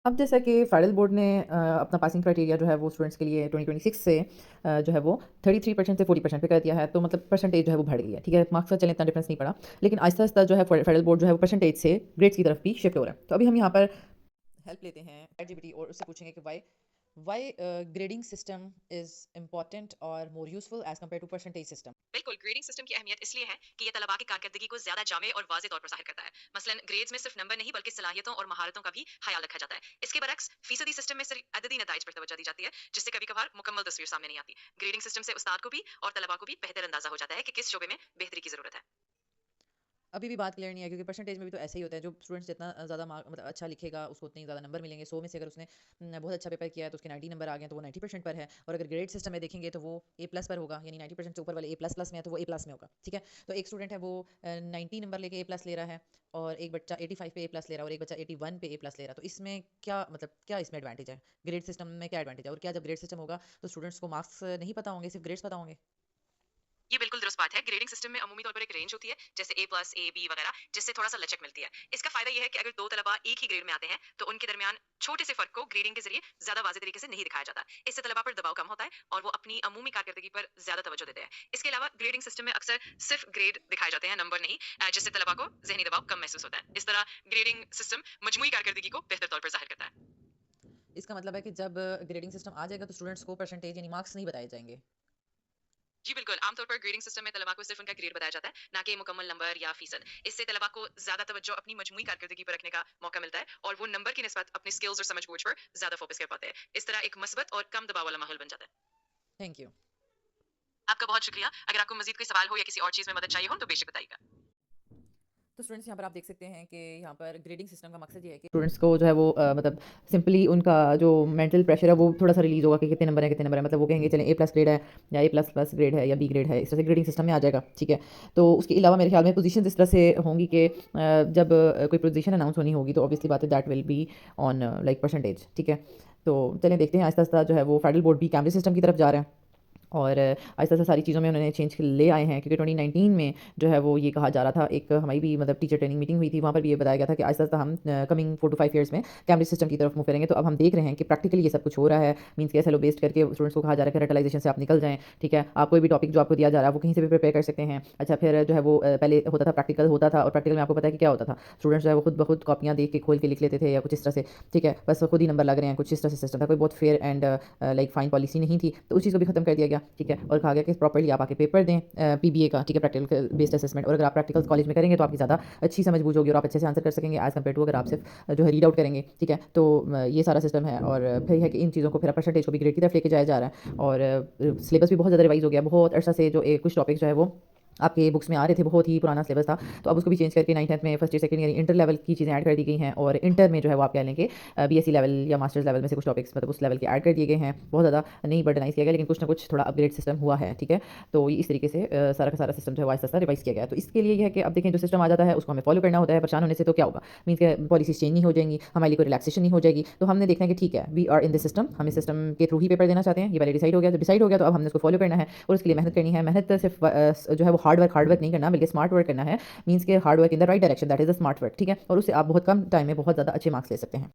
अब जैसा कि फेडरल बोर्ड ने अपना पासिंग क्राइटेरिया जो है वो स्टूडेंट्स के लिए 2026 से जो है वो 33% से 40% पे कर दिया है। तो मतलब परसेंटेज जो है वो बढ़ गई है। ठीक है, मार्क्स का चलें इतना डिफरेंस नहीं पड़ा, लेकिन आहिस्ता आहिस्ता जो है फेडरल बोर्ड जो है वो परसेंटेज से ग्रेड्स की तरफ भी शिफ्ट हो रहा है। तो अभी हम यहाँ पर हेल्प लेते हैं ChatGPT और उससे पूछेंगे कि why grading system is important और more useful as compare to percentage system. बिल्कुल, ग्रेडिंग सिस्टम की अहमियत इसलिए है कि ये तलबा की कारकर्दगी को ज्यादा जामे और वाज़ेह तौर पर ज़ाहिर करता है। मसलन ग्रेड्स में सिर्फ नंबर नहीं बल्कि सलाहियतों और महारतों का भी ख्याल रखा जाता है। इसके बरक्स फीसदी सिस्टम में सिर्फ अददी नताइज पर तवज्जो दी जाती है, जिससे कभी कभार मुकम्मल तस्वीर सामने नहीं आती। ग्रेडिंग सिस्टम से उस्ताद को भी और तलबा को भी बेहतर अंदाजा हो जाता है कि किस शोबे में बेहतरी की जरूरत है। अभी भी बात क्लियर नहीं है, क्योंकि परसेंटेज में भी तो ऐसे ही होता है। जो स्टूडेंट्स जितना ज़्यादा मार्क मतलब अच्छा लिखेगा उसको उतने ही ज़्यादा नंबर मिलेंगे। 100 में से अगर उसने बहुत अच्छा पेपर किया है तो उसके 90 नंबर आ गए तो वो 90% पर है। और अगर ग्रेड सिस्टम में देखेंगे तो वो ए प्लस पर होगा, यानी 90% से ऊपर वाले ए प्लस प्लस में है तो वो ए प्लस में होगा। ठीक है, तो एक स्टूडेंट है वो 90 नंबर लेके ए प्लस ले रहा है, और एक बच्चा 85 पे ए प्लस ले रहा है, और एक बच्चा 81 पे ए प्लस ले रहा है। तो इसमें क्या मतलब क्या इसमें एडवांटेज है? ग्रेड सिस्टम में क्या एडवांटेज है? और क्या जब ग्रेड सिस्टम होगा तो स्टूडेंट्स को मार्क्स नहीं पता होंगे, सिर्फ ग्रेड्स पता होंगे? ये बिल्कुल दुरुस्त बात है। ग्रेडिंग सिस्टम में अमूमी तौर पर एक रेंज होती है, जैसे ए प्लस ए बी वगैरह, जिससे थोड़ा सा लचक मिलती है। इसका फायदा यह है कि अगर दो तलबा एक ही ग्रेड में आते हैं तो उनके दरमियान छोटे से फर्क को ग्रेडिंग के जरिए ज्यादा वाज़ेह तरीके से नहीं दिखाया जाता। इससे तलबा पर दबाव कम होता है और वो अपनी अमूमी कारकर्दगी पर ज्यादा तवज्जो देते हैं। इसके अलावा ग्रेडिंग सिस्टम में अक्सर सिर्फ ग्रेड दिखाए जाते हैं, नंबर नहीं, जिससे तलबा को जहनी दबाव कम महसूस होता है। इस तरह ग्रेडिंग सिस्टम मजमूई कारकर्दगी को बेहतर तौर पर जाहिर करता है। इसका मतलब है कि जब ग्रेडिंग सिस्टम आ जाएगा तो स्टूडेंट्स को परसेंटेज यानी मार्क्स नहीं बताए जाएंगे। जी बिल्कुल, आमतौर पर ग्रेडिंग सिस्टम में तलबा को सिर्फ उनका ग्रेड बताया जाता है, ना कि मुकम्मल नंबर या फीसद। इससे तलबा को ज्यादा तवज्जो अपनी मजमूई कारकर्दगी पर रखने का मौका मिलता है और वो नंबर की निस्बत अपने स्किल्स और समझ बूझ पर ज्यादा फोकस कर पाते हैं। इस तरह एक मस्बत और कम दबाव वाला माहौल बन जाता है। Thank you. आपका बहुत शुक्रिया। अगर आपको मजीद कोई सवाल हो या किसी और चीज में मदद चाहिए हो तो बेशक बताइएगा। तो स्टूडेंट्स यहाँ पर आप देख सकते हैं कि यहाँ पर ग्रेडिंग सिस्टम का मकसद ये है कि स्टूडेंट्स को जो है वो मतलब सिंपली उनका जो मेंटल प्रेशर है वो थोड़ा सा रिलीज़ होगा कि कितने नंबर है कितने नंबर है। मतलब वो कहेंगे चलें ए प्लस ग्रेड है या ए प्लस प्लस ग्रेड है या बी ग्रेड है, इस तरह से ग्रेडिंग सिस्टम में आ जाएगा। ठीक है, तो उसके अलावा मेरे ख्याल में पोजीशन इस तरह से होंगी कि जब कोई पोजीशन अनाउंस होनी होगी तो ऑब्वियसली बात है that will be on like percentage. ठीक है, तो चलें देखते हैं आहिस्ता आहिस्ता जो है वो फेडरल बोर्ड भी कैमरे सिस्टम की तरफ जा रहा है, और आहिस्ता आहिस्ता सारी चीज़ों में उन्होंने चेंज ले आए हैं। क्योंकि 2019 में जो है वो ये कहा जा रहा था, एक हमारी भी मतलब टीचर ट्रेनिंग मीटिंग हुई थी, वहाँ पर भी ये बताया गया था कि आहिस्ता आहिस्ता हम कमिंग 4 to 5 ईयर्स में कैमरे सिस्टम की तरफ मूव करेंगे। तो अब हम देख रहे हैं कि प्रैक्टिकली ये सब कुछ हो रहा है। मीन्स के एसएलओ बेस्ड करके स्टूडेंट्स को कहा जा रहा है कि रेटलाइजेशन से आप निकल जाएँ। ठीक है, आप कोई भी टॉपिक जो आपको दिया जा रहा है वो कहीं से भी प्रिपेयर कर सकते हैं। अच्छा, फिर जो है वो पहले होता था प्रैक्टिकल होता था, और प्रैक्टिकल में आपको पता है कि क्या होता था, स्टूडेंट्स जो है वो खुद ब खुद कॉपियाँ देख के खोल के लिख लेते थे या कुछ इस तरह से। ठीक है, बस खुद ही नंबर लग रहे हैं, कुछ इस तरह से सिस्टम था, कोई बहुत fair and like fine policy नहीं थी। तो उस चीज़ को भी खत्म कर दिया गया। ठीक है, और कहा गया कि प्रॉपर्ली आप आके पेपर दें पीबीए का। ठीक है, प्रैक्टिकल बेस्ड असेसमेंट, और अगर आप प्रैक्टिकल्स कॉलेज में करेंगे तो आपकी ज़्यादा अच्छी समझ बूझ होगी और आप अच्छे से आंसर कर सकेंगे एज़ कम्पेयर टू अगर आप सिर्फ जो है रीड आउट करेंगे। ठीक है, तो ये सारा सिस्टम है, और फिर है कि इन चीज़ों को फिर परसेंटेज को भी ग्रेड की तरफ लेके जाया जा रहा है। और सिलेबस भी बहुत ज़्यादा रिवाइज हो गया, बहुत अर्सा से जो कुछ टॉपिक जो है वो आपके बुक्स में आ रहे थे, बहुत ही पुराना सिलेबस था। तो अब उसको भी चेंज करके 9th 10th में फर्स्ट ईयर सेकंड यानी इंटर लेवल की चीज़ें ऐड कर दी गई हैं, और इंटर में जो है वो आप कह लें कि बीएससी लेवल या मास्टर्स लेवल में से कुछ टॉपिक्स मतलब उस लेवल के ऐड कर दिए गए हैं। बहुत ज़्यादा नहीं बर्डनाइज किया गया, लेकिन कुछ ना कुछ थोड़ा अपग्रेड सिस्टम हुआ है। ठीक है, तो ये इस तरीके से सारा का सारा सिस्टम जो है वो आहिस्ता आहिस्ता रिवाइज किया गया है। तो इसके लिए ये है कि अब देखें जो सिस्टम आ जाता है उसको हमें फॉलो करना होता है। परेशान होने से तो क्या होगा, मीन्स के पॉलिसीज चेंज नहीं हो जाएंगी, हमारे लिए कोई रिलैक्सेशन नहीं हो जाएगी। तो हमने देखना है कि ठीक है we are in this system, हम इस सिस्टम के थ्रू ही पेपर देना चाहते हैं। ये पहले डिसाइड हो गया, जब डिसाइड हो गया तो अब हमने उसको फॉलो करना है, और उसके लिए मेहनत करनी है। मेहनत सिर्फ जो है वो हार्ड वर्क नहीं करना, बल्कि स्मार्ट वर्क करना है। मीन्स के hard work in the right direction, that is the smart work. ठीक है, और उससे आप बहुत कम टाइम में बहुत ज़्यादा अच्छे मार्क्स ले सकते हैं।